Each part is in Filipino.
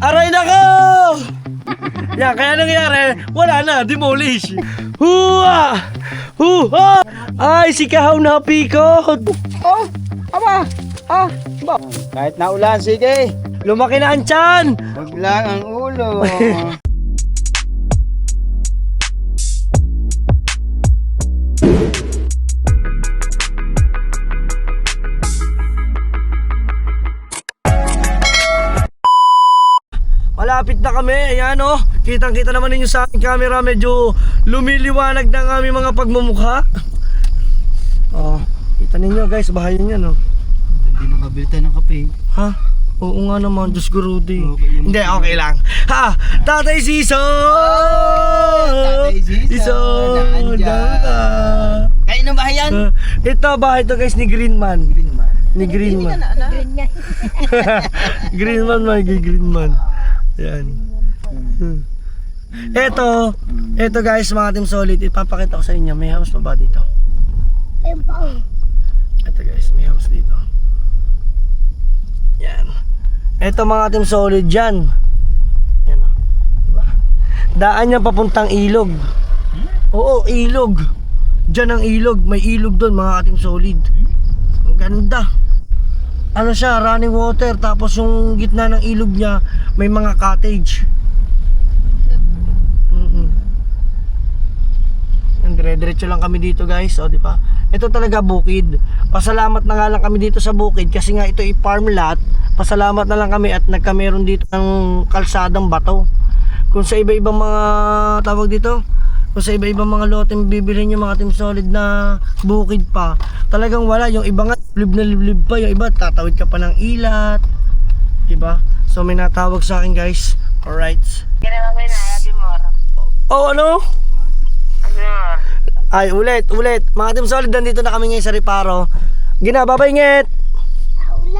Aray nako! Yan, kaya nangyari, wala na, demolish. Huwa! Huwa! Ay, si Kahaw na pikot. Oh, aba. Ah, ba. Kahit na ulan, sige. Lumaki na ang tiyan. Wag lang ang ulo. Malapit na kami, ayan oh. Kitang-kita naman ninyo sa aking camera, medyo lumiliwanag na ang aming mga pagmumukha. Oh, kita ninyo guys, bahay niyan oh. Hindi makabili tayo ng kape. Ha? Oo nga naman, Diyos ko Rudy. Okay, Hindi, okay lang. Ha! Tatay Siso! Tatay Siso, Daan. Kain ng bahay yan? Ito, bahay to guys ni Greenman. Greenman. Ni Greenman. Greenman, may Greenman. Yan. Ito guys, mga Team Solid, ipapakita ko sa inyo. May house pa ba dito? Ito guys, may house dito. Yan. Ito mga Team Solid dyan. Yan o. Diba? Daan niya papuntang ilog. Oo, ilog. Dyan ang ilog. May ilog doon mga Team Solid. Ang ganda. Ano siya, running water. Tapos yung gitna ng ilog niya, may mga cottage. Dire-diretso lang kami dito guys, o di ba? Ito talaga bukid. Pasalamat na nga lang kami dito sa bukid kasi nga ito ay farm lot. Pasalamat na lang kami at nagkameron dito ng kalsadang bato. Kung sa iba-ibang mga tawag dito, kung sa iba-ibang mga lote bibili nyo mga Team Solid na bukid pa, talagang wala. Yung iba nga liblib na liblib pa, yung iba tatawid ka pa ng ilat, diba? So may natawag sa akin guys. Alright. Oh, ano? Ay, ulit. Mga Team Solid, nandito na kami ngayon sa Riparo. Ginababay ngit.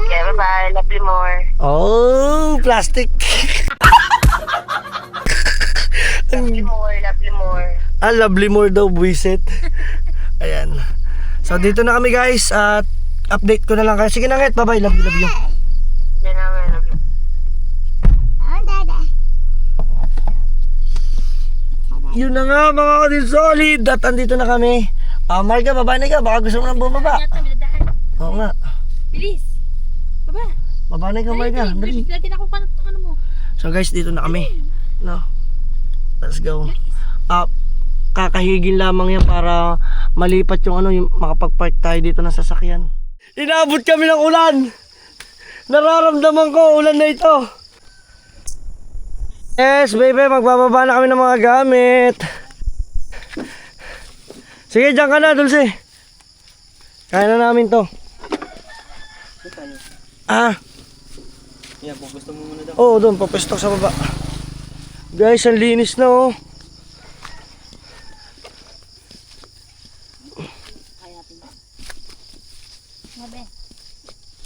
Yeah, bye-bye. Love you more. Oh, plastic. Love you more. Love you more. Ah, lovely more daw, buwisit. Ayan. So, dito na kami guys. At update ko na lang kayo. Sige na ngit, bye-bye. Love you. Yan naman. Love you. Yun na nga mga Team Solid. At andito na kami. Marga, baba na ka. Baka gusto mo nang bumaba. Oo nga. Bilis. Baba. Baba na ka, Marga. Dali. Natin ako pa ng ano mo. So guys, dito na kami. No. Let's go. Kakahigin lamang yan para malipat yung ano, yung makapag-park tayo dito ng sasakyan. Inabot kami ng ulan. Nararamdaman ko ulan na ito. Yes, baby, magbababa na kami ng mga gamit. Sige, dyan ka na, Dulce. Kaya na namin to. Yan, kung gusto mo muna daw. Oo, doon, papesto sa baba. Guys, ang linis na oh.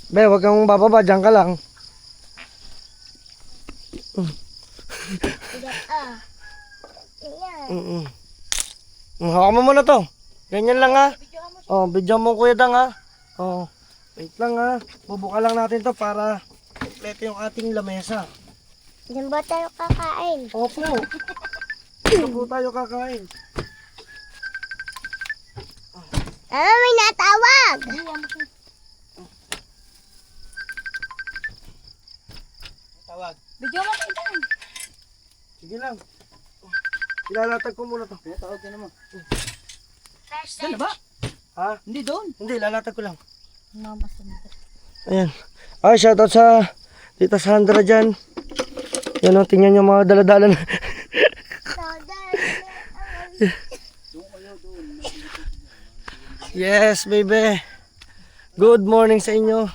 Be, wag kang bababa, dyan ka lang. Hawak mo muna to. Ganyan lang ha. Oh, bidyan mo kuya Dang ha. Oh, wait lang ha. Bubuka lang natin to para kompleto yung ating lamesa. Diyan ba tayo kakain? Opo. Dito po tayo kakain. May natawag! Tawag. Video mo kayo dyan. Sige lang. Ilalatag ko muna to. Tawag ka naman. Dala ba? Ha? Hindi doon. Hindi, lalatag ko lang. Mama sandal. Ayan. Ay, shoutout sa Tita Sandra dyan. Yan o, tingnan nyo mga daladala na. Yes, baby. Good morning sa inyo.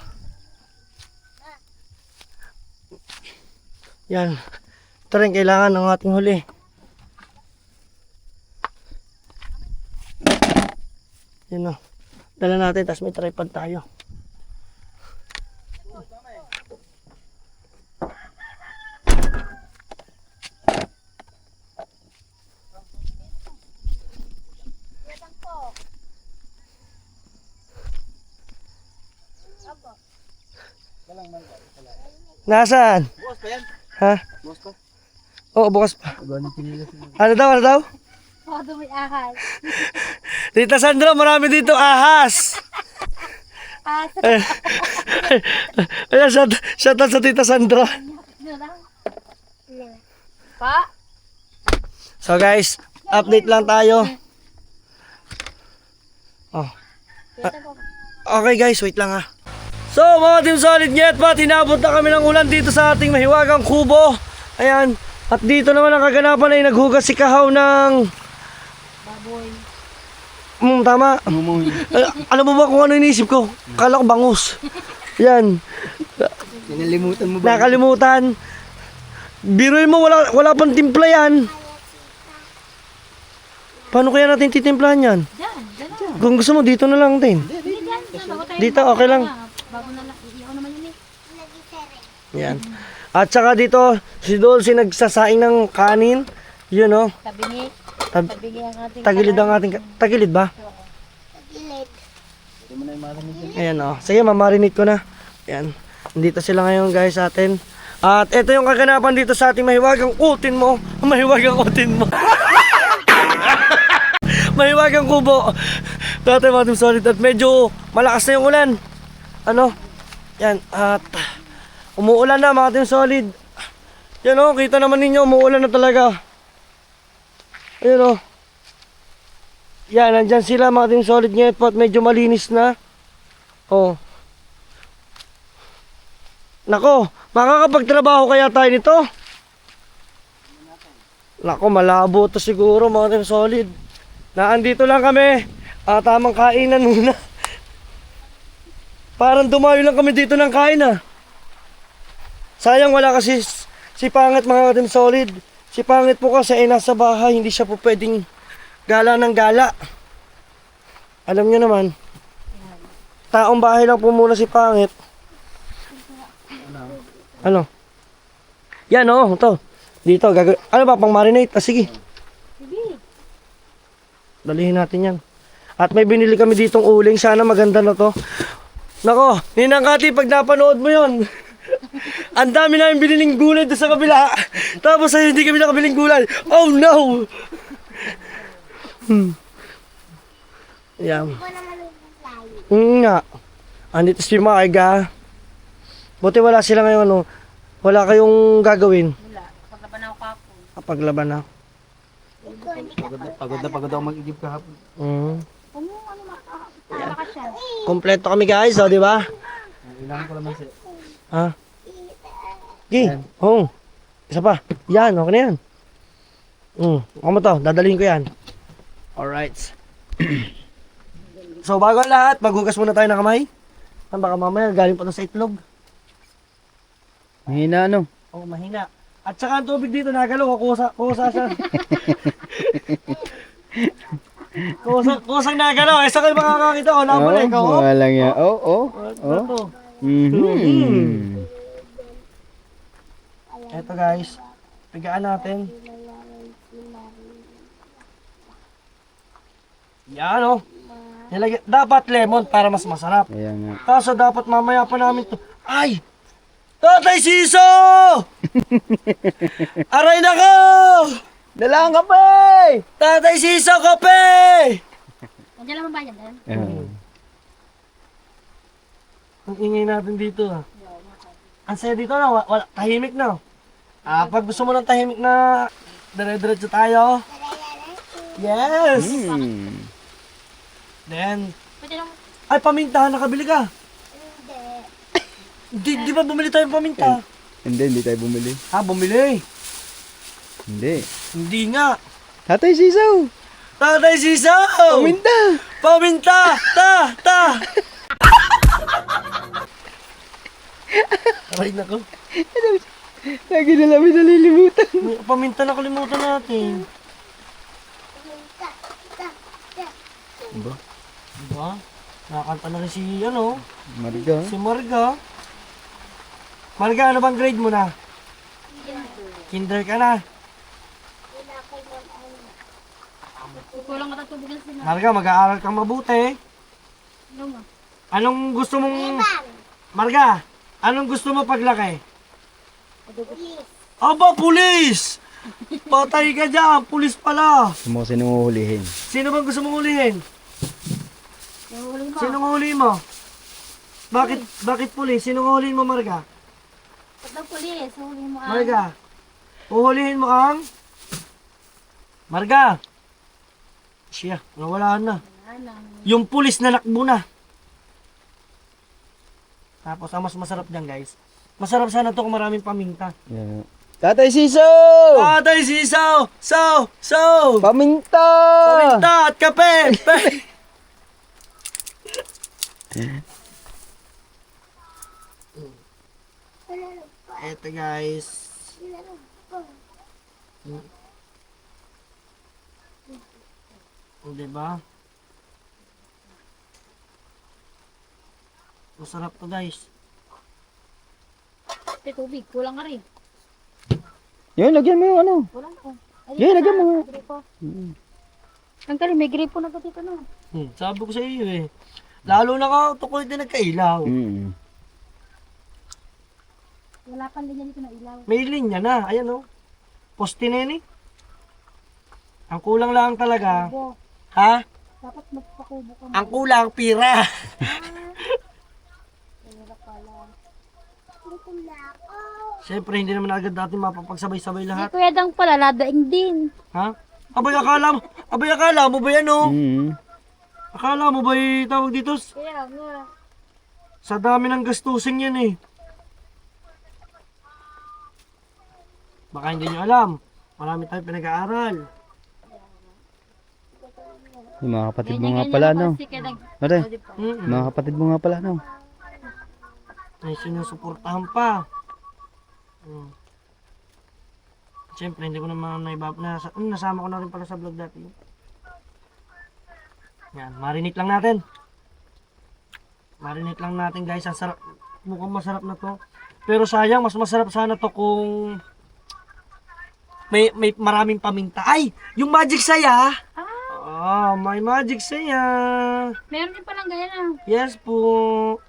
Yan. Ito rin kailangan ng ating huli. Yan o. Dala natin, tapos may tripod tayo. Nasaan? Bukas pa yan. Ha? Bukas pa. Oo, bukas pa. Ganun pinilas. Ano daw, ano daw? Baka doon may ahas. Tita Sandra, marami dito ahas. Ahas. Ayan, shout out sa Tita Sandra. Ano lang? Pa? So guys, update lang tayo. Oh. Okay guys, wait lang ha. So mga Team Solid Nyet pa, tinabot na kami ng ulan dito sa ating mahiwagang kubo. Ayan. At dito naman ang kaganapan ay naghugas si Kahaw ng... Baboy. Tama. Alam mo ba kung ano iniisip ko? Kala ko bangus. Yan. Kinalimutan mo ba? Nakalimutan. Biruin mo, wala pang timpla yan. Paano kaya natin titimplahan yan? Diyan. Kung gusto mo, dito na lang din. Dito, okay lang. Bago na lang. Iiyaw naman yun eh. Yan. At saka dito, si Dulce nagsasaing ng kanin. Yun o. Tabingi. Tab- Tabingi ang ating tagilid ang ating... Tagilid ba? Gilid. Ayan o. Sige, mamarinate ko na. Ayan. Nandito sila ngayon guys sa atin. At ito yung kaganapan dito sa ating mahiwagang utin mo. Mahiwagang utin mo. Mahiwagang kubo. Dati mga Team Solid. At medyo malakas na yung ulan. Ano? Yan. At umuulan na mga Team Solid. Yan o. Kita naman ninyo. Umuulan na talaga. Ayun o. Yan. Nandyan sila mga Team Solid ngayon. At medyo malinis na. Oh. Nako, makakapagtrabaho kaya tayo nito? Nako, malabo to siguro mga Team Solid. Naandito lang kami. Tamang kainan muna. Parang dumayo lang kami dito ng kain Sayang wala kasi si Pangit mga Team Solid. Si Pangit po kasi ay nasa bahay. Hindi siya po pwedeng gala ng gala. Alam nyo naman. Taong bahay lang po muna si Pangit. Ano? Yan to. Dito, ano ba, pang marinate? Sige. Dalihin natin yan. At may binili kami ditong uling. Sana maganda na to. Nako, Ninang Kati, pag napanood mo yon, ang dami namin biniling gulay doon sa kabila. Tapos ay hindi kami nakabiling gulay. Oh no! Yan. Nga. Andito si Marga. Buti wala sila ngayon, Wala kayong gagawin. Wala. Paglaban ako kapon. Kapaglaban na. Pagod ako mag-igib kahapon. Kung ano malakas siya. Kompleto kami guys, di ba? Kailangan ko naman siya. Ha? Isa pa. Yan, okay na yan. Ako mo to, dadalhin ko yan. Alright. So bago ang lahat, maghugas muna tayo ng kamay. Baka mamaya galing pa to sa itlog. Mahina Mahina. At saka ang tubig dito nagalaw, kusa siya. Kusang nagalaw, saan kayo makakakita? Laban ikaw, Walang yan. Ito. Ito guys, pigaan natin. Yan dapat lemon para mas masarap. Ayan nga. Kaso dapat mamaya pa namin to. Ay! Tatay Siso! Aray nako! Dalang kape! Tatay Siso, kape! Nandiyan lang ba yan? Ang ingay natin dito Ang saya dito wala, tahimik pag gusto mo ng tahimik na dire-diretso tayo. Yes! Then, Pwede lang. ay paminta, nakabili ka. Di ba bumili tayo ng paminta? Hindi tayo bumili. Bumili. Hindi. Hindi nga. Tatay Sisaw! Tatay Siso! Paminta! Paminta! Ta! Aray nako. Lagi na namin nalilimutan. Paminta na kalimutan natin. Diba? Nakakanta na rin si Mariga. si Marga. Marga, ano bang grade mo na? Kinder ka na. Kulang ka tubig lang sila. Marga, mag-aaral kang mabuti. Ano mo? Anong gusto mong... Marga, anong gusto mo paglaki? Aba, pulis! Patay ka dyan, pulis pala. Mo sinuhulihin. Sino bang gusto mong hulihin? Nahuli mo. Sino ang huli mo? Bakit pulis? Sino ang hulihin mo, Marga? Ba't daw pulis? Nahuli mo ang... Marga, uhulihin mo ang... Marga! Siya, nawalaan na. Ano? Yung pulis na nakbo na. Tapos, ang mas masarap dyan, guys. Masarap sana to kung maraming paminta. Yeah. Tatay Siso! Patay sisaw! Saw! Paminta! Paminta at kape! Eto guys. Diba? Masarap to guys. Ate, tubig. Kulang ka rin. Yun, lagyan mo yung ano. Kulang ko. Yeah, lagyan mo. Gripo. Ang galing, may gripo na to dito no. Sabi ko sa iyo eh. Lalo na ka, tukoy din nagkailaw. Mm. Wala pang linya dito na ilaw. May linya na, ayan oh. Poste na yun eh. Ang kulang lang talaga, Kubo. ha? Dapat magpakubo ka. Ang kulang, pira. Wala pala. Siyempre, hindi naman agad natin mapapagsabay-sabay Hindi lahat. kuya dang pala, ladaing din. Ha? Abay, akala mo ba yan oh? Mm. Akala mo ba tawag dito? Kaya nga. Sa dami ng gastusin yan eh. Baka hindi nyo alam. Marami tayong pinag-aaral. Yung mga kapatid mo nga pala, no? Mare, mga kapatid mo nga pala, no? May sinusuportahan pa. Siyempre, hindi ko naman nasama ko na rin pala sa vlog dati. Yan, marinik lang natin. Marinik lang natin guys. Ang sarap. Mukhang masarap na to. Pero sayang, mas masarap sana to kung may maraming paminta. Ay! Yung magic saya! Ah, may magic saya! Meron din palang ganyan ah. Yes po!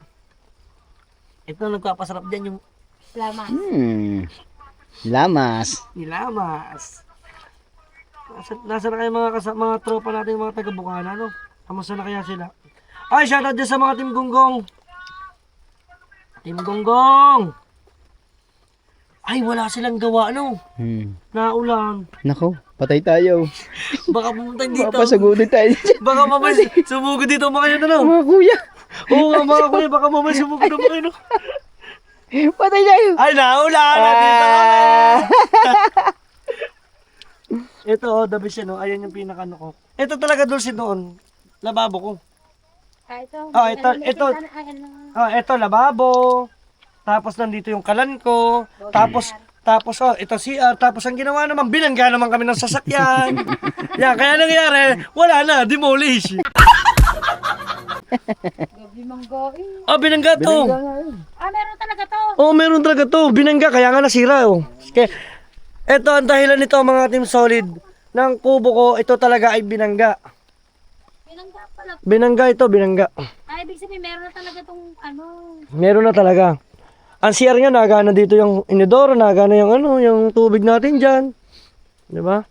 Ito, nagpapasarap dyan yung Lamas. Lamas. nilamas. Nasa na kayo mga tropa natin, mga taga-Bukana, no? Kamusta na kaya sila? Ay, shoutout dyan sa mga Team Gonggong! Team Gonggong! Ay, wala silang gawa, no? Naulan. Nako, patay tayo. Baka pumunta dito. Papasagutin tayo. Baka mamay sumugod dito mga yun, ano? Mga kuya. Oo nga mga kuya, baka mamay sumugod na mga yun, no? Patay tayo. Ay, naulan! Nandito kami! Ito, oh, the best yan, oh. Ayan yung pinaka-ano ko. Ito talaga dulce doon. Lababo ko. Ah, ito. Ah, ito. Ito, lababo. Tapos nandito yung kalan ko. Tapos ito CR. Tapos ang ginawa naman, binangga naman kami ng sasakyan. Yan, kaya nangyari, wala na, demolish. Gabi manggain. Ah, binangga to. Ah, meron talaga to. Oo, meron talaga to. Binangga, kaya nga nasira, oh. Kaya, ito, ang dahilan nito, mga Team Solid, ng kubo ko, ito talaga ay binangga. Binangga pala. Binangga ito, binangga. Ah, ibig sabihin, meron na talaga tong ano. Meron na talaga. Ang CR nga, nagana dito yung inodoro, nagana yung yung tubig natin dyan. Di ba?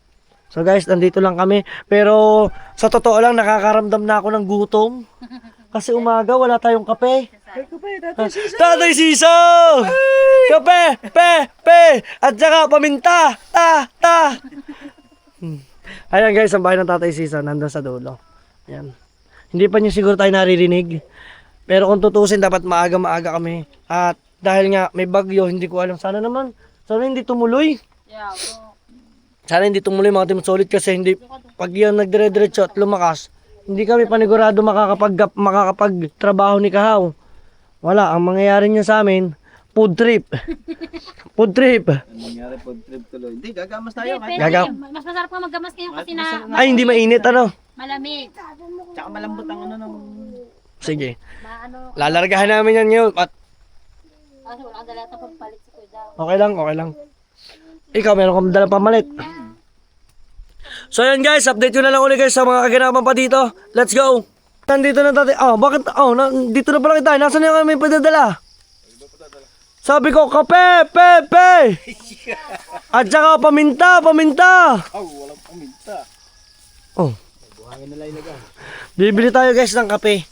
So guys, nandito lang kami. Pero sa totoo lang, nakakaramdam na ako ng gutom. Kasi umaga, wala tayong kape. Tatay Siso! Kape! Pe! At saka paminta! Ta! Ayan guys, ang bahay ng Tatay Siso, nandun sa dulo. Ayan. Hindi pa niyo siguro tayo naririnig. Pero kung tutusin, dapat maaga-maaga kami. At dahil nga may bagyo, hindi ko alam. Sana hindi tumuloy. Yeah, bro. Sana hindi tumuloy mga Team Solid kasi hindi, pag yan nagdire-diretso at lumakas, hindi kami panigurado makakapagtrabaho ni Kahaw. Wala, ang mangyayari niya sa amin, food trip. Food trip. Nangyari food trip tuloy. Hindi, gagamas tayo. Pwede, mas masarap ka maggamas ngayon kasi na Ay, hindi mainit malamig. Tsaka malambot ang Sige, Ano, lalargahan namin yan ngayon. At kasi wala kang dala na pagpalit si Kuya. okay lang. Ikaw, meron kang dalang pamalit. So yan guys, update ko na lang ulit guys sa mga kaganapan pa dito. Let's go! Nandito na tayo. Bakit? Dito na pala kita. Nasaan yung may padadala? Sabi ko, kape, pepe. At saka paminta. Walang paminta. Oh, Buhangin na lang ilagay. bibili tayo guys ng kape.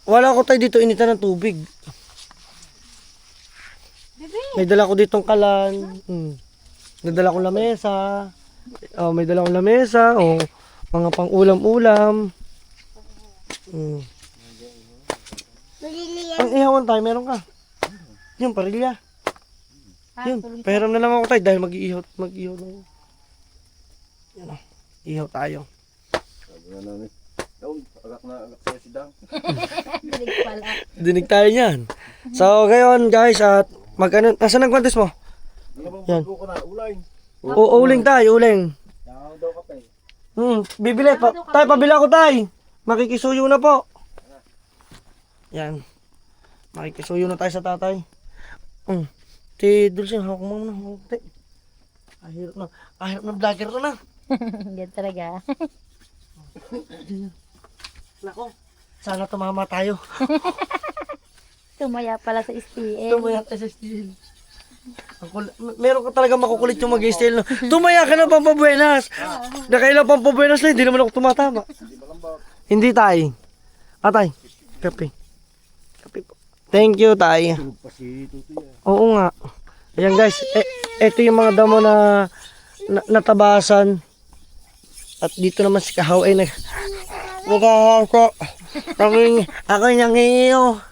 Wala ko tayo dito initan ng tubig. May dala ko ditong kalan. May dala ko lamesa. Oh, may dala akong lamesa. Oh, mga pang ulam-ulam. Ang ihawan tayo, meron ka. Yung parilya. Yun, pahiram na lang ako tayo dahil mag-iihaw na yun. Yan o, ihaw tayo. Sabi nga namin. Daw, agak sa'yo si Dang. Dinig tayo niyan. So, ngayon guys, at nasaan ang contest mo? Yan. Ko na, ulay. Uling tayo, uling. Daw daw kape. Bibili. Tayo, pabila ko tayo. Makikisuyo na po. Yan. Makikisuyo na tayo sa tatay. Si Dulce, hawak mo muna. Ahirap na vlogger ko na. Yan talaga. Nako, sana tumama tayo. Tumaya pala sa STL. Tumaya tayo sa steel. Meron ka talaga makukulit yung mag-steel. No? Tumaya ka na pampabuenas. Nakailan pampabuenas na, hindi naman ako tumatama. Hindi tayo. Atay, kape. Kape po. Thank you, tay. Oo nga. Ayan guys, ito yung mga damo na natabasan. At dito naman si Kahaw ay nagkakako. Ako yung iyo.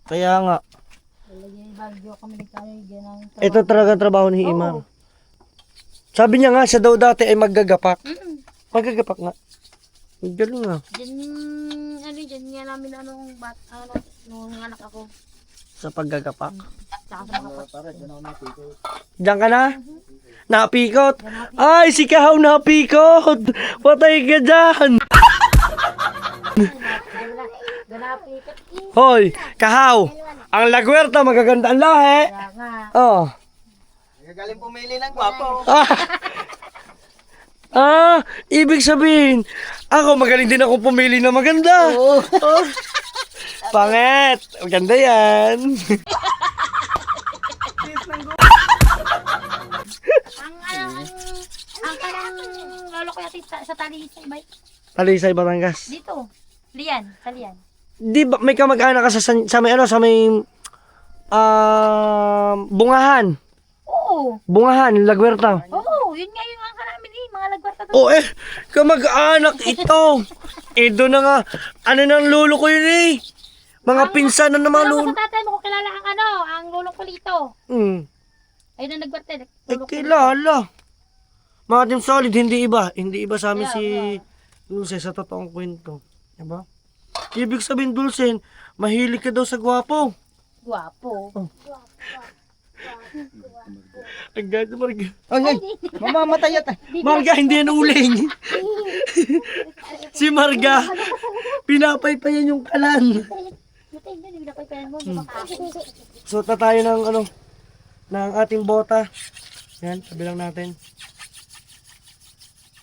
Kaya nga. Ito talaga ang trabaho ni Imam. Sabi niya nga, siya daw dati ay maggagapak. Maggagapak nga. Galing nga. Diyan nga namin nung anak ako. Sa paggagapak. Saka sa mga Diyan ka na? Napikot? Ay, si Kahaw napikot! Patay ka dyan! ganapikot. Hoy, Kahaw! Ang lagwerta, magaganda ang lahi! Kaya nga. Oh. Nagagaling pumili ng gwapo. Ibig sabihin, ako magaling din ako pumili na maganda. Oh. Pangit! Maganda yan. Ang kanang lolo ko yati sa Talisay bay. Talisay, Batangas. Dito. Lian, sa Lian. Di ba may kamag-anak ka sa may bungahan? Oo. Bungahan, lagwerta. Oo, yun nga yung angka namin mga lagwarta doon. Oh kamag-anak ito. Doon na nga, ano nang lolo ko yun eh. Mga pinsan na mga Alam lolo. mo sa tatay mo kung kilala ang lulong kulito. Ayun ang nagwarte. Kilala. Mga Team Solid, hindi iba. Hindi iba sa amin si Dulce sa totoong kwento. Diba? Ibig sabihin, Dulce, mahilig ka daw sa gwapo. Gwapo. Ang ganda, Marga. Ay, mamamatay yata. Marga, hindi yan uling. Si Marga, pinapaypayan yung kalan. Suot na tayo ng ating bota. Yan, sabi lang natin.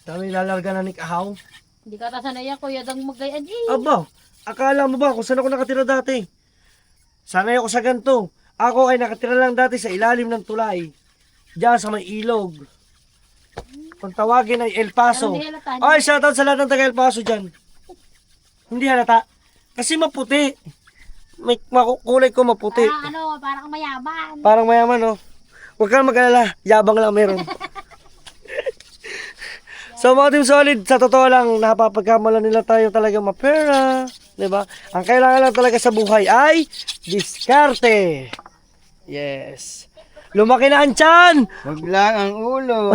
Kami lalarga na ni Kahaw. Hindi ka tasanayan, Kuya Dang magayan. Aba, akala mo ba kung saan ako nakatira dati? Sanay ako sa ganito. Ako ay nakatira lang dati sa ilalim ng tulay. Diyan sa may ilog. Kung tawagin ay El Paso. Ay, shoutout sa lahat ng taga El Paso dyan. Hindi halata. Kasi maputi. May kulay ko maputi. Parang mayaman. Parang mayaman, no? Huwag kang mag-alala. Yabang lang meron. So mga Team Solid, sa totoo lang, napapagkamalan nila tayo talaga mapera. Diba? Ang kailangan lang talaga sa buhay ay diskarte. Yes. Lumaki na ang tiyan! Huwag lang ang ulo.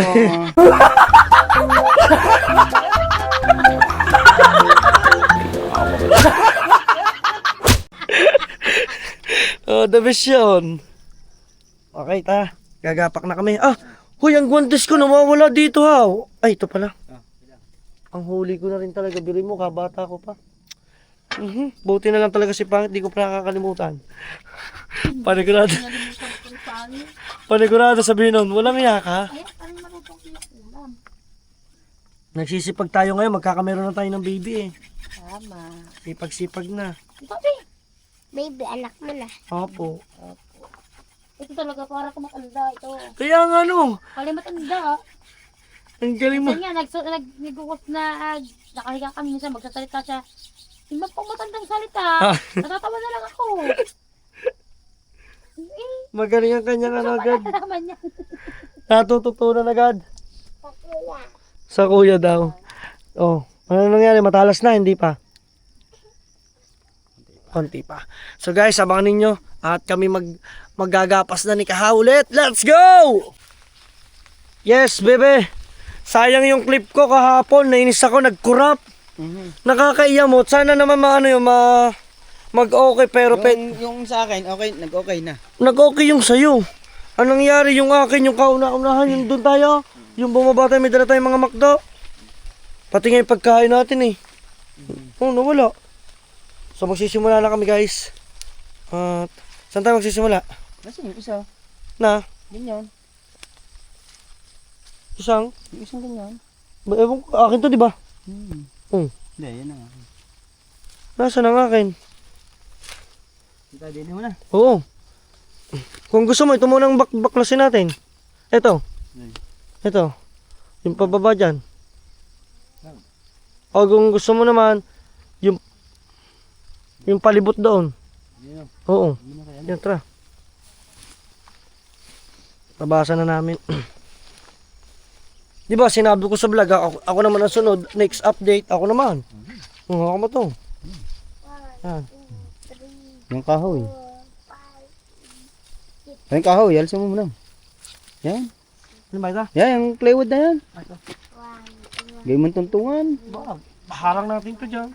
The best yun. Okay, gagapak na kami. Huy, ang guantes ko nawawala dito ha. Ay, ito pala. Ang huli ko na rin talaga. Biruin mo, kabata ko pa. Buti na lang talaga si Pangit, di ko pa nakakalimutan. Panigurado. Panigurado sabihin nun, walang iyak ha. Nagsisipag tayo ngayon, magkakameron na tayo ng baby eh. Sipag-sipag na. Papi, Baby, anak mo na. Opo. ito talaga para kung matanda ito. Kaya nga no, Kali matanda. ang galing mo. Minsan nga, nagugos na, nakahiga kami minsan, magsasalita siya. Yung pang matandang salita, natatawa na lang ako. Magaling ang kanyang ano agad. Naman yan. Natututunan agad. Kuya. Sa kuya daw. Oh, ano nangyari? Matalas na, hindi pa? Konti pa. So guys, abangan ninyo. At kami maggagapas na ni Kahaw ulit. Let's go! Yes, bebe. Sayang yung clip ko kahapon. Nainis ako, nag-corrupt. Nakakaiya mo. Sana naman mag-okay pero Yung sa akin, okay, nag-okay na. nag-okay yung sayo. Anong nangyari yung akin, yung kauna-unahan, yung doon tayo? Yung bumaba tayo, may dala tayong mga makdo. Pati nga yung pagkain natin eh. Oh, nawala. So magsisimula na kami guys. At saan tayo magsisimula? Kasi yung isa, Na? ganyan. Isang? Yung isang ganyan. Ewan ko, akin to di ba? Hindi, yan na. Nasaan ang akin? Kita din mo na. Oo. Kung gusto mo, ito muna ang baklasin natin. Ito. Ito. Yung pababa dyan. O kung gusto mo naman, yung palibot doon. Oo. Yan, tara. Tabasa na namin. Di ba, sinabi ko sa vlog, ako naman ang sunod. Next update, ako naman. Ako mo to. Yan. Yung kahoy. Yung kahoy, alsa mo muna. Yan. Ano ba ito? Yan, yung plywood na yan. Ito. Gawin mo tuntungan. Ba, harang natin to dyan.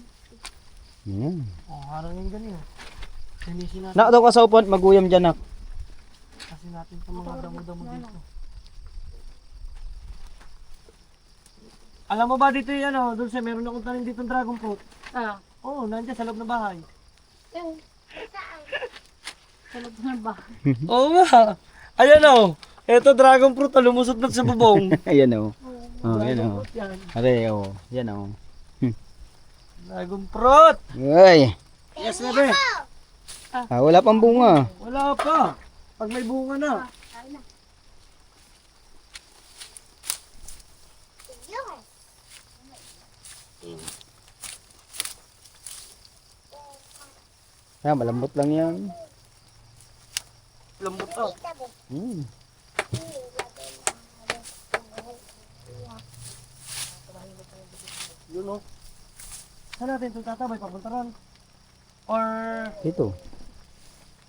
Yan. Oh, harang yung ganyan. Linisin natin. Nak daw ka sa upuan, maguyam dyan nak. Kasi natin itong mga damo-damo dito. Alam mo ba dito yung ano, doon sa meron akong tanim dito ng dragon fruit. Ah, Oo, nandiyan sa loob ng bahay. tulog na ba? Oo nga. Ayan o. Ito dragon fruit, lumusot na sa bubong. Ayan o. Oh, yan o. Fruit yan. Are o. Yan o. Dragon fruit. Ay. Yes, bebe. Ah, wala pang bunga. Wala pa. Pag may bunga na. Ah, malambot lang yan. Lambot to. Hmm. Yun o. Saan natin ito tatabay? Papunta ron? Or... Ito.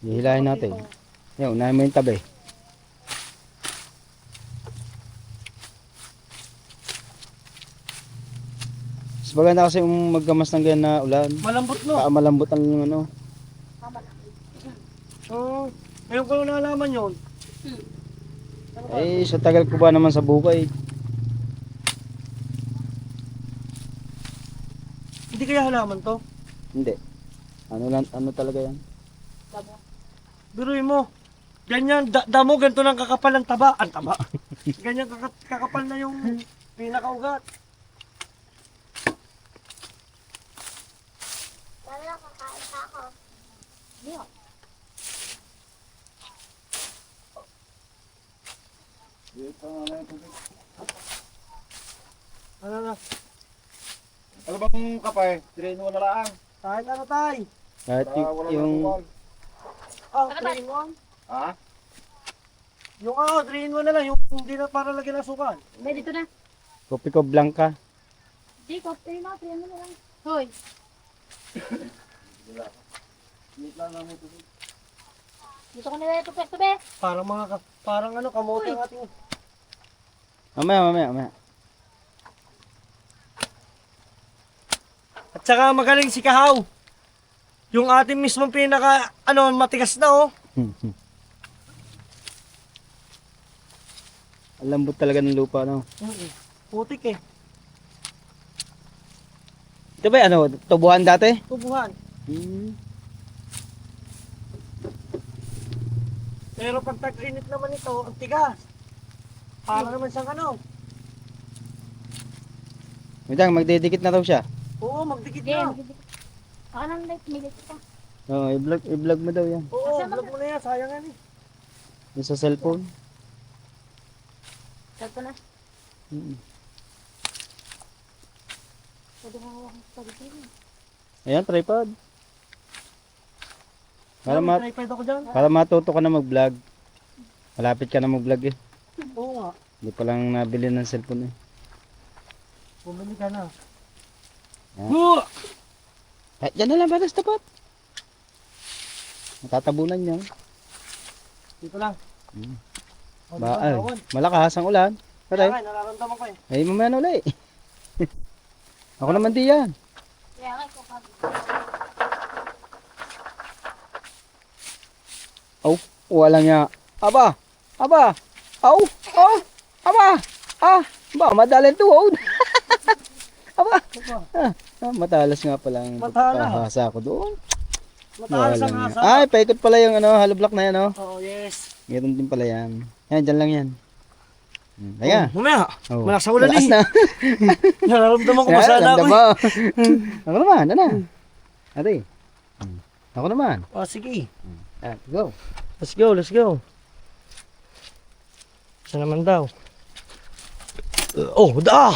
Hihilahin natin. Yan, unahin mo yung tabi. Mas maganda kasi maggamas ng ganyan na ulan. Malambot no? Malambot ang yung ano. Ngayon ko lang nalaman yun. Eh, sa tagal ko ba naman sa bukay. Hindi kaya halaman to? Hindi. Ano lang, ano talaga yan? Biruin mo. Ganyan, damo, ganito lang kakapal ang taba. Ang taba. Ganyan kakapal na yung pinakaugat. Wala, kakain pa ako. Ano na? Ano bang kapay? Train mo na lang. Kahit ano tay? Kahit yung Oh, 3 in 1? Ha? Yung 3 in 1 na lang. Yung hindi na para lagyan ng sukan. Hindi, dito na. kopi ko blanca. Di, kopter na, tiyan mo na lang. Hoy, dito ko nila ito pwesto, be. Parang ano, kamote ang ating... Mamaya. At saka magaling si Kahaw. Yung ating mismong pinaka, matigas na oh. Ang lambot talaga ng lupa, no? Putik eh. Ito ba ano, tubuhan dati? Tubuhan. Pero pag tag-init naman ito, ang tigas. Para naman siyang ano. Midang, magdidikit na daw siya. Oo, magdikit Game. na. Baka nang light, may light pa. Oo, i-vlog mo daw yan. Oo, vlog mo na yan. Sayang yan eh. Yung sa cellphone. Start ko na. Mm. Pwede mo hawakan sa pagkain. Ayan, tripod. Para, May tripod ako dyan. para matuto ka na mag-vlog. Malapit ka na mag-vlog eh. Oo nga. Hindi pa lang nabili ng cellphone eh. Bumili ka na. Ah. Eh, dyan na lang, batas tapat. Matatabunan niya. Dito lang. Hmm. O, Ba, dito, ay, tawon. malakas ang ulan. Kaya Pare, nararamdaman ko eh. ay mamaya na uli. Ako naman di yan. Kaya nga, ikaw pa. Oh, wala nga. Aba, au, oh, aba, ba, madaling tuhod. aba, matalas nga pala ang Matalas. pagkahasa ko doon. Matalas ang Wala nga. asa. Ay, paikot pala yung ano, hollow block na yan, oh. Oo, yes. Meron din pala yan. Yan, dyan lang yan. Ayan. Mamaya. Oh. Malakas ang ulan Malakas eh. na. Nararamdaman ko masala ako Ramdam eh. mo. Ako naman, ano? Ate. Ako naman. O, sige. Go. Let's go, let's go. Saan naman daw?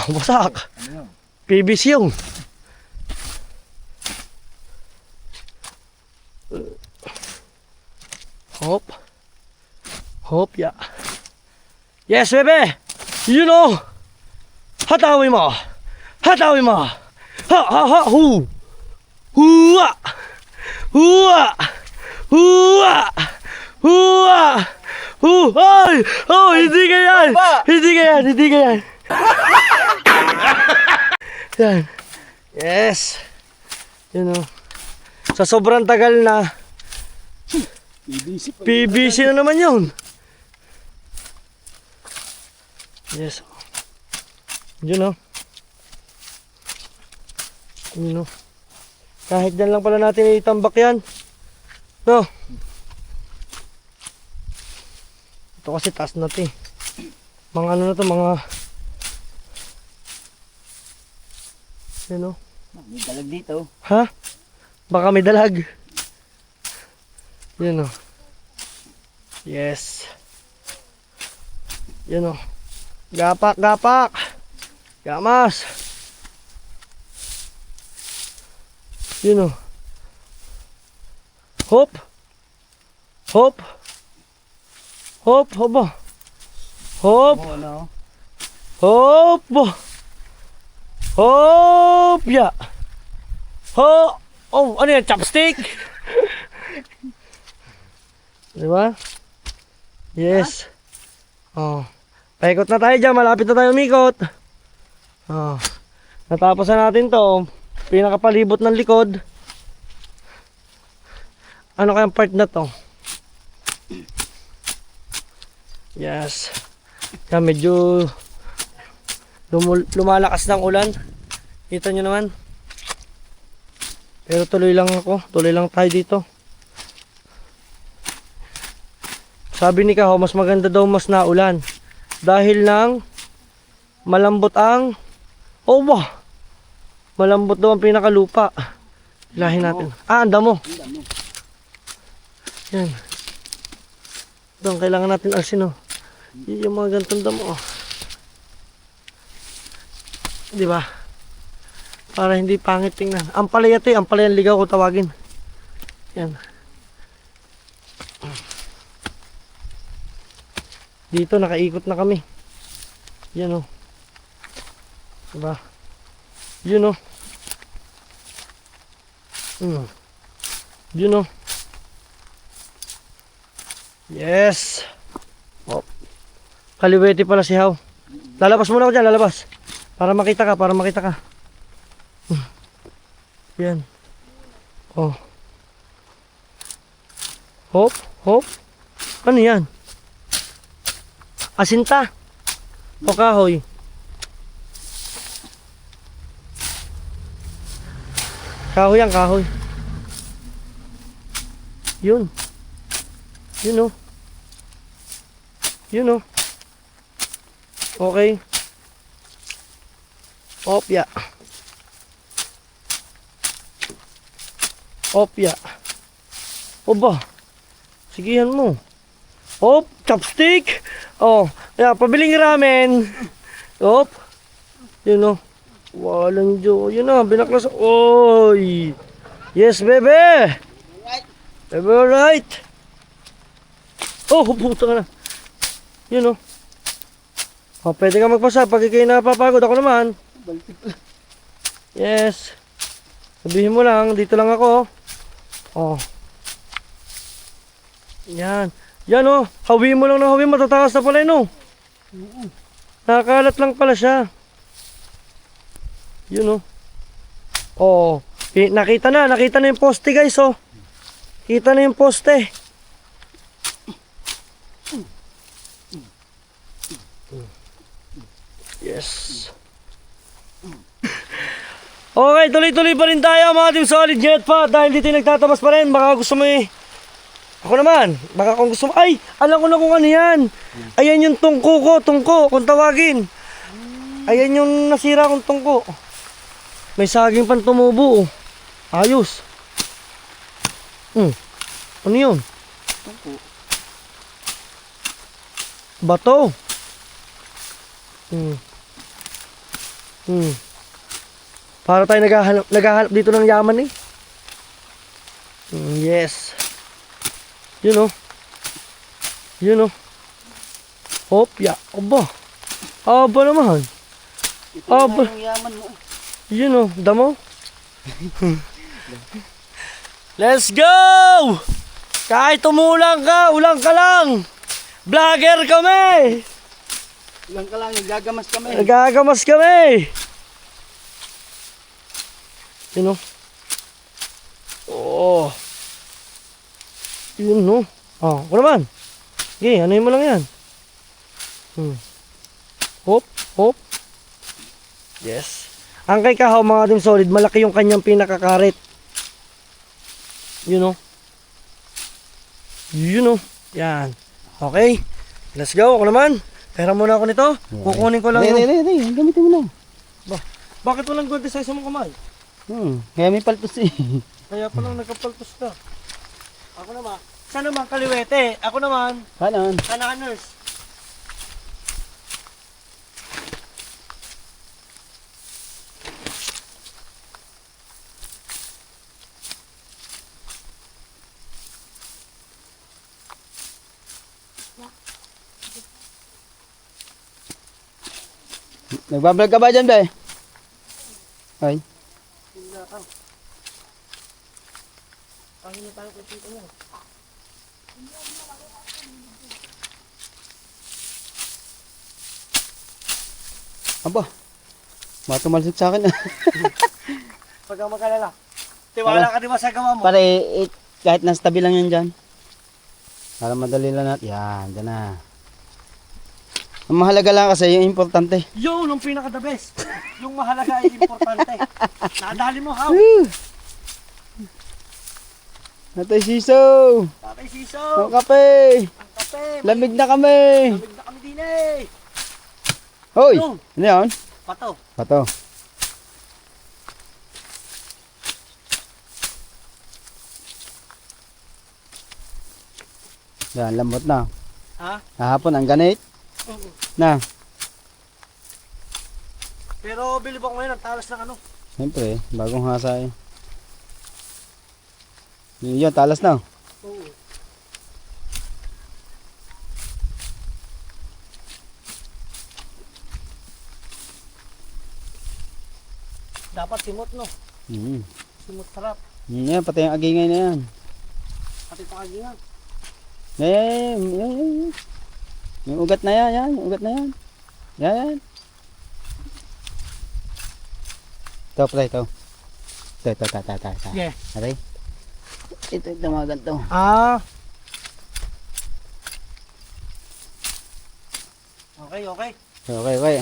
Wasak. PVC yung. Hop. Hop, ya. Yes, bebe. You know. Hatawi mo. Hatawi mo. Hu. Hua. Hua. Hua. Hua. Ay! Oh, hindi ka yan! Hindi ka yan! Hindi ka yan! Yan. Yes! Yun o. Sa sobrang tagal na PVC na naman yun. Yes. Yun o. Yun o. Kahit dyan lang pala natin itambak yan. No. Ito kasi taas na ito eh. Mga ano na to, mga... Yan o. May dalag dito. Ha? Baka may dalag. Yan o. Yes. Yan o. Gapak, gapak. Gamas. Yan o. Hop. Hop. Hop, hop. Hop. Ano? Hop. Hop. Ya. Ho. Oh, ano yan? Chopstick? Diba? Yes. Oh. Paikot na tayo dyan. Malapit na tayo umikot. Oh. Natapos na natin to. Pinakapalibot ng likod. Ano kayang part na to? Yes. Yan, medyo lumalakas ng ulan. Kita nyo naman. Pero tuloy lang ako. Tuloy lang tayo dito. Sabi ni Kaho, mas maganda daw mas naulan. Dahil nang malambot ang... Oh, wow! Malambot daw ang pinakalupa. Ilahin natin. Ang damo. Yan. Doon, kailangan natin alsin, oh. Yung mga gantong damo, oh. Diba? Para hindi pangit tingnan. Ampalaya ito, ampalayan ligaw ko tawagin. Yan. Dito, nakaikot na kami. Yan, oh. Diba? Yun, oh. Yun, oh. Yes. Oh. Kaliwete pala si Haw. Lalabas muna ako dyan, lalabas. Para makita ka, para makita ka. Yan. Oh. Hop, hop. Ano yan? Asinta. O kahoy. Kahoy yan, kahoy. Yun. Yun, oh. Yun, oh. Okay. Hop, ya. Opya. Oba. Sigihan mo. Op, chopstick. Oh, yeah, pabiling ramen. Op. Yun oh. Walang jo. Yun na, binaklas. Oy. Yes, bebe. Bebe, alright. Oh, puta ka na. Yun oh. Oh, pwede ka magpasa pag ikay napapagod. Ako naman. Yes. Sabihin mo lang, dito lang ako. Oh. Yan. Yan oh. Hawi mo lang na hawi. Matataas na pala yun oh. Nakakalat lang pala siya. Yun oh. Oh. Nakita na yung poste guys oh. Kita na yung poste. Yes. Okay, tuloy-tuloy pa rin tayo mga Team Solid Jet pa. Dahil dito nagtatabas pa rin. Baka gusto mo eh. Ako naman. Baka kung gusto mo. Ay! Alam ko na kung ano yan. Ayan yung tungko ko. Tungko. Kung tawagin. Ayan yung nasira kong tungko. May saging pang tumubo. Ayos. Ano yun? Tungko. Bato. Para tayo naghahanap dito ng yaman eh. Yes. Yun oh. Yun oh. Opya. Aba. Aba naman. Aba. Yung yaman mo. Yun oh. Damo. Let's go! Kahit umulang ka, ulang ka lang. Vlogger kami. Ilang ka lang, gagamas kami. Nagagamas kami. Yun o. Oh. Yun o. Oh, ako naman. Okay, ano mo lang yan. Hop, hop. Yes. Ang kay Kahaw mga Team Solid, malaki yung kanyang pinakakarit. Yun o. Yun o. Yan. Okay. Let's go. Ako naman. Pera muna ako nito. Kukunin ko lang yung... Hindi. Gamitin mo lang. Bakit walang gold sa isang kamay? Kaya may paltos eh. Kaya palang nagkapaltos ka. Ako naman. Sana naman kaliwete. Ako naman. Kanan. Sana ka nurse. Nagbablog ka ba dyan, be? Ay. Pangin na tayo kung tito mo. Aba. Matumalsik sa akin. Pag ka magkalala. Tiwala ka di ba sa gawa mo? Pare, kahit nasa tabi lang yan dyan. Para madali lang natin. Yan, dyan na. Ang mahalaga lang kasi yung importante. Yun, yung pinaka the best. Yung mahalaga ay importante. Nadali mo, how? Natay siso. Tatay Siso. Ang kape. Ang kape. Lamig na kami. Lamig na kami din eh. Hoy, Ano? ano yan? Pato. Pato. Yan, lambot na. Ha? Hahapon ang ganit. Na, Pero bilib ako ngayon, ang talas ng ano. siyempre, bagong hasa eh. Yun, talas na. Oo. Dapat simot no. Simot sarap. Yan, pati yung agingay na yan. Pati pakagingan. Yan. Yung ugat na yan, yung ugat na yan. Yan. Ito, pre, ito. Ito. Yeah. Aray. Ito, mga ganito. Ah. Okay, okay. Okay.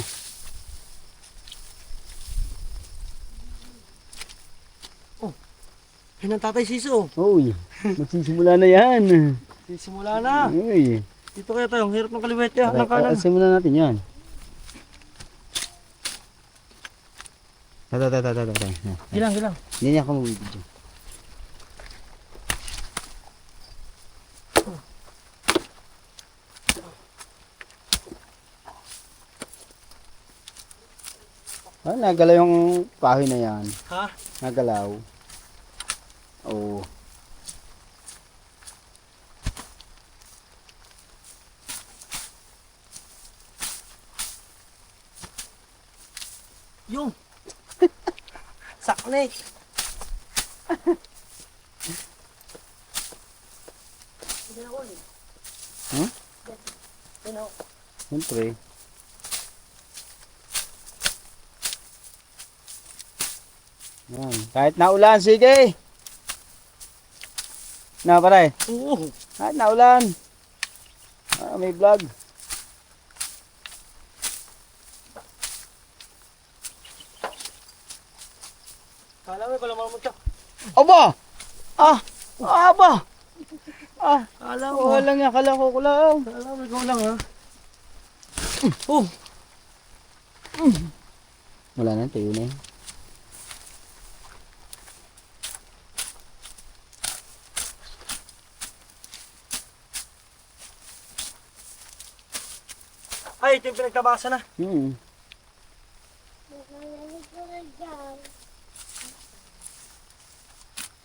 Yan ang Tatay Siso. Uy, magsisimula na yan. Sisimula na. Uy. Dito kaya tayo, ang hirap ng kaliwete ng kanan. Simulan natin yan. Ito. Gilang. Hindi niya ako mag-video. Ah, nagalaw yung kahoy na yan. Ha? Nagalaw. Oo. Yung. Sakne. Hmm? Siyempre. Yan. Kahit naulan, sige. Na pare. Oo. Kahit naulan. Ah, may vlog. Kala mo pala mo to. Aba! Ah! Aba! Ah! Kala mo. Wala nga, kala ko lang. Kala mo ikaw lang ha. Oh. Wala na, tayo na yun. Ay, ito yung pinagtabasa na.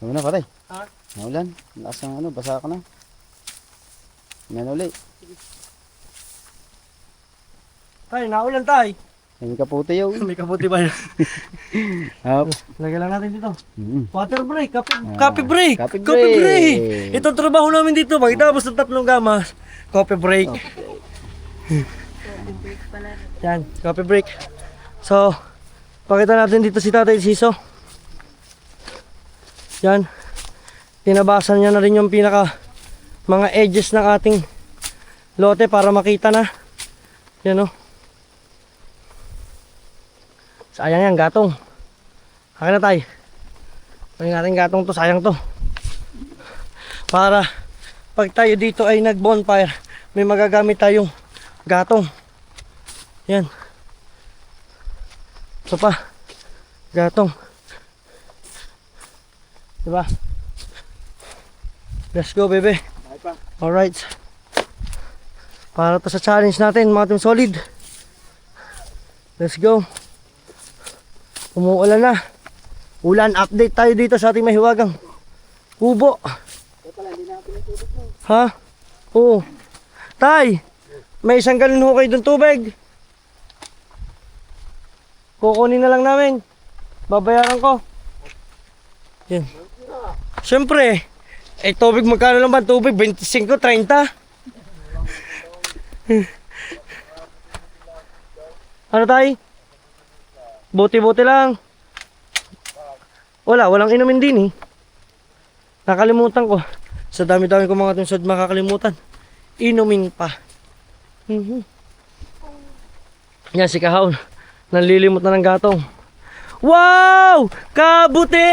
Ano na pare? Ha? Naulan. Lakas ng ano, basa ka na. Yan ulit. Tay, naulan tay. May kaputi yun. May kaputi ba yun? Hop. Lagyan lang natin dito. Mm. Water break, coffee Ah, break. coffee Coffee break. break. Itong trabaho namin dito, pagkatapos ng 3 gamas, coffee break. Yan, coffee break. So, pakita natin dito si Tatay Siso. Yan. Tinabasan niya na rin yung pinaka mga edges ng ating lote para makita na. Yan o. Sayang yan, gatong. Akin na tayo. Akin natin gatong to, sayang to. Para pag tayo dito ay nag-bonfire, may magagamit tayong gatong. Yan. Ito pa. Gatong. Diba? Let's go, bebe. Alright. Para to sa challenge natin, mga team solid. Let's go. Umuulan na. Ulan, update tayo dito sa ating mahiwagang kubo. Ha? Oo. Tay, may isang galon ho kayo ng tubig. Kukunin na lang namin. Babayaran ko. Yan. Siyempre, tubig magkano lang ba? Tubig 25, 30. Ano tay? Buti-buti lang. Walang inumin din eh. Nakalimutan ko. Sa dami-dami ko mga tunsod makakalimutan. Inumin pa. Yan si Kahaon. Nanlilimot na ng gatong. Wow! Kabuti!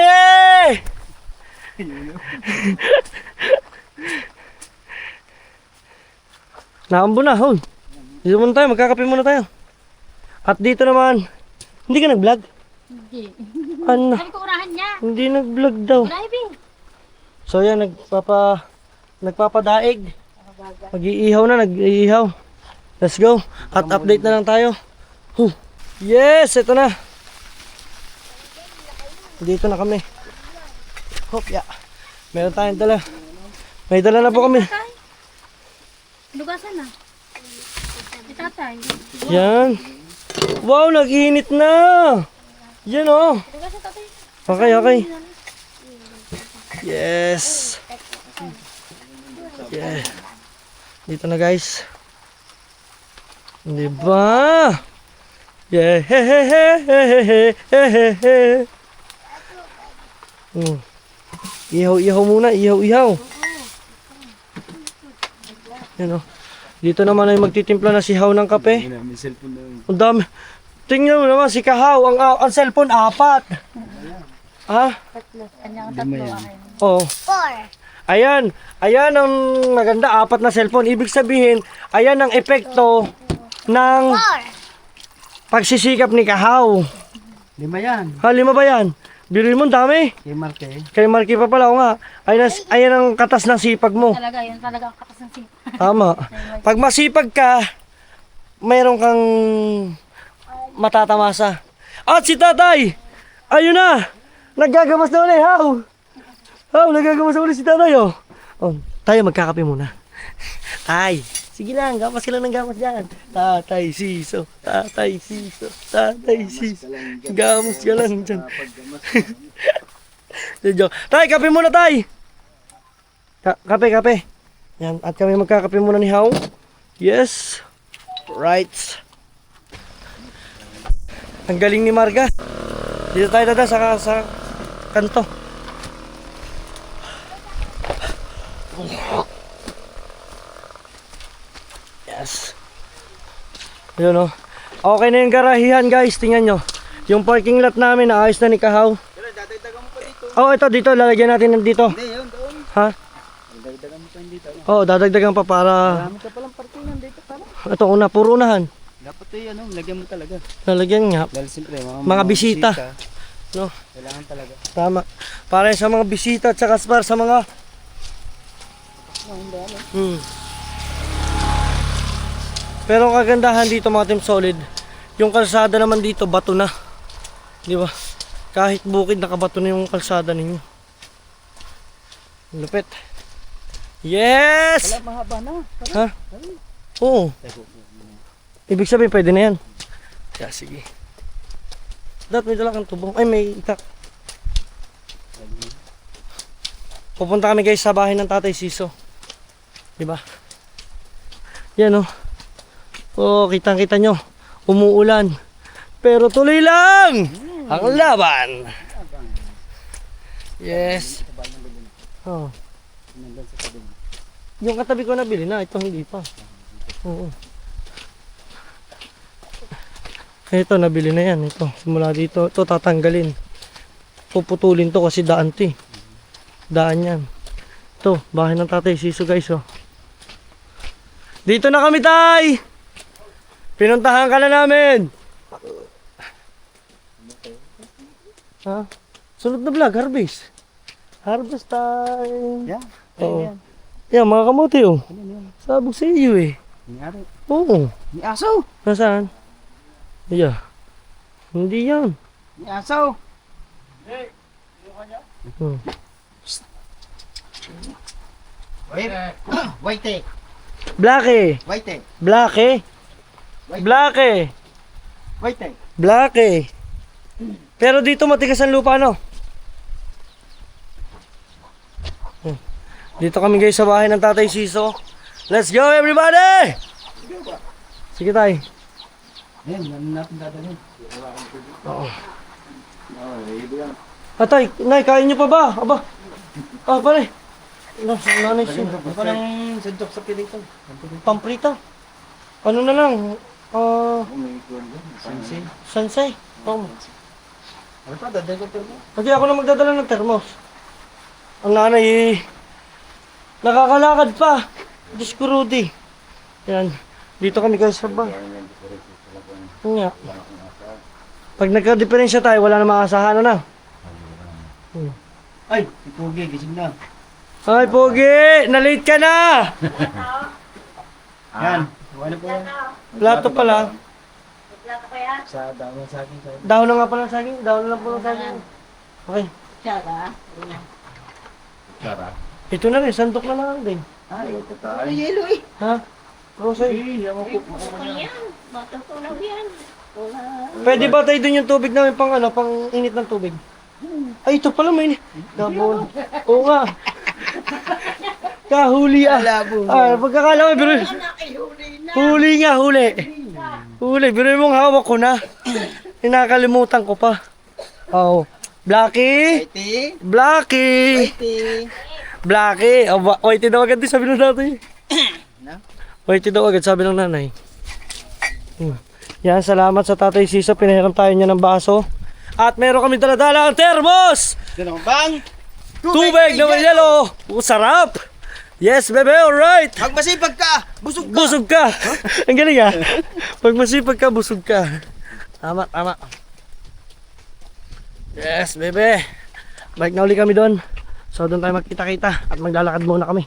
Naambo na, Hon. Dito muna tayo, magkakape muna tayo. At dito naman, hindi ka nag-vlog? Hindi. Ano? Sabi ko urahan niya. Hindi nag-vlog daw. Driving. So yan, nagpapadaig. Mag-iihaw na, nag-iihaw. Let's go. At update na lang tayo. Yes, ito na. Dito na kami. Hop, ya. Meron tayong dala. May dala na po kami. Lugasan na. Si tatay. Yan. Wow, nag-init na. Yan oh. Lugasan tatay. Okay. Yes. Yeah. Dito na guys. Diba? Yeah. Ihaw muna. Ihaw. Yan oh. Dito naman ay magtitimpla na si Haw ng kape. Ang dami. Tingnan mo naman si Kahaw. Ang cellphone 4. Ha? Tatlo. Kanyang tatlo. Oo. 4. Ayan ang maganda, 4 na cellphone. Ibig sabihin, ayan ang epekto ng 4. pagsisikap ni Kahaw. 5 yan. Ha, 5 ba yan? Biruin mo, dami. Kay Marque. Kay Marky pa pala, o nga. Ayan ang katas ng sipag mo. Talaga, yun talaga ang katas ng sip. Tama. Pag masipag ka, mayroon kang matatamasa. At si tatay, ayun na, naggagamas na ulit, haw. Haw, naggagamas na ulit si tatay, oh. Oh, tayo magkakape muna. Tay, sige lang, gamas ka lang ng gamas dyan. Tatay Siso, Tatay Siso, Tatay Siso. Gamas ka lang dyan. Tay, kape muna, tay. Kape. Yan, at kami magkakape muna ni Haw. Yes. Right. Ang galing ni Marga. Dito tayo dada sa kanto. Yes. Yun, oh. Okay na yung garahihan, guys. Tingnan nyo. Yung parking lot namin, naayos na ni Kahaw. Oh, ito dito. Lalagyan natin dito. Hindi, yun, doon. Ha? Dagdagan mo pa yun dito. Oh, dadagdagan pa para... Marami ka palang parkingan dito pala. Ito, puro unahan. Dapat eh, lagyan mo talaga. Lalagyan nga. Dahil siyempre, Mga bisita. No? Kailangan talaga. Tama. Para sa mga bisita at saka para sa mga... Pero ang kagandahan dito mga Team Solid, yung kalsada naman dito, bato na. Di ba? Kahit bukid, nakabato na yung kalsada ninyo. Lupit. Yes! Wala, mahaba na. Ha? Oo. Ibig sabihin, pwede na yan. Yeah, sige. Dad, may dala kang tubo. Ay, may itak. Pupunta kami guys sa bahay ng Tatay Siso. Diba? Yan, oh. Oh, kitang-kita nyo. Umuulan. Pero tuloy lang! Ang laban! Yes. Oh. Yung katabi ko nabili na, ito hindi pa. Oo. Ito, nabili na yan. Ito, simula dito. Ito, tatanggalin. Puputulin to kasi daan to eh. Daan yan. Ito, bahay ng Tatay Siso guys, oh. Dito na kami, tay! Pinuntahan ka na namin! Ha? Sunod na vlog, harvest. Harvest time. Yeah. Oo. Yan, mga kamote, oh. Sabog sa iyo eh. Nangyari. Oo. May aso! Nasaan? Yeah. Hindi yan. May aso! Hmm. White. Blackie. White. Blackie. Blackie. White. Blackie. Pero dito matigas ang lupa, no? Dito kami guys sa bahay ng Tatay Siso. Let's go everybody! Sige tayo. Ayan, ano natin dadalhin? Oo. Atay, nay, kain nyo pa ba? Aba. Ah, pare. Nanay siya. Ano pa ng sandok sa piling ko? Pamprita. Ano na lang? Sansay. Sansay. Oh. Ano pa, dadalhin ko pero mo? Kasi ako na magdadala ng termos. Ang nanay eh, nakakalakad pa. Diyos ko, Rudy. Yan. Dito kami guys sa bahay. Nga. Pag nagka-diferensya tayo, wala na makakasahan na. Ay, si Pugi, gising na. Ay, Pogi! Na-late ka na! Yan. Ano po yan? Plato pala. Sa dami sa akin. Dahon na nga pala sa akin. Dahon na lang pala sa akin. Okay. Tara. Ito na rin. Sandok na lang din. Ay, ito pa. Ay, yelo eh. Ha? Rosay. Pwede ba tayo dun yung tubig namin pang ano, pang init ng tubig? Ay, ito pala may init. Gabon. Oo nga. Kahuli ah. Ah, pagkakala ko, pero... Huli nga, huli. Huli, pero mong hawak ko na. Hinakalimutan ko pa. Oh. Blackie! Whitey. Blackie! Whitey. Blackie! Oh, Whitey daw agad din sabi ng nanay. Whitey daw agad sabi ng nanay. Yan, salamat sa Tatay Siso. Pinahiram tayo niya ng baso. At meron kami dala-dala ang termos! Ganun bang? Tubig na may yelo! Sarap! Yes, bebe, alright! Pag masipag ka, busog ka. Busog ka! Ang galing ah! Pag masipag ka, busog ka. Tama, tama. Yes, bebe! Balik na uli kami doon. So doon tayo magkita-kita at maglalakad muna kami.